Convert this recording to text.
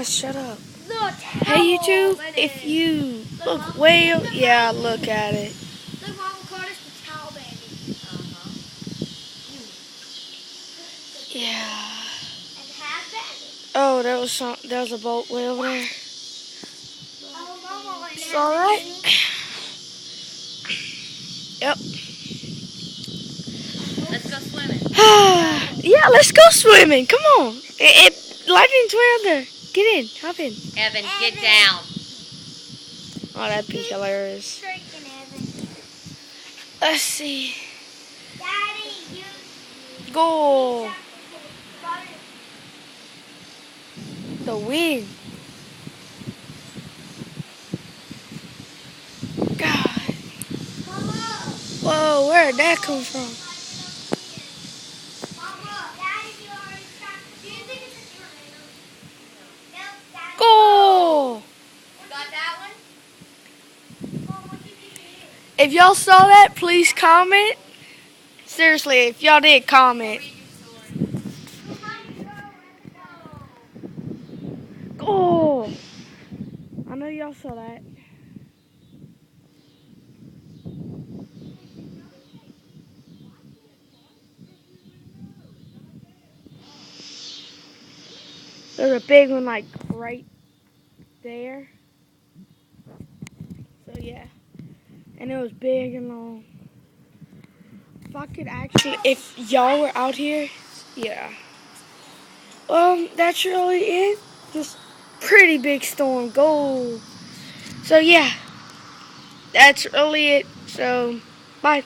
shut up. Look, Hey YouTube, if you look way, yeah, look at it. Look, Mama called us the towel baby. Yeah. And half baby. Oh, there was a boat way over there. Oh, Mama, It's all right. Yep. Let's go swimming. Yeah, let's go swimming. Come on. Lightning's way out there. Get in. Hop in. Evan, get down. Oh, that'd be hilarious. Freaking Evan. Let's see. Daddy, you. Goal. The wind. God. Mama. Whoa, where'd that come from? Mama. Daddy, you already stopped. Do you think it's a tornado? Nope, Daddy. Goal. You got that one? Mom, what did you do? If y'all saw that, please comment. Seriously, if y'all did, comment. Goal. I know y'all saw that. There's a big one like right there. So yeah. And it was big and long. If I could actually, if y'all were out here, yeah. That's really it. Just pretty big storm. Go. So yeah. That's really it. So, bye.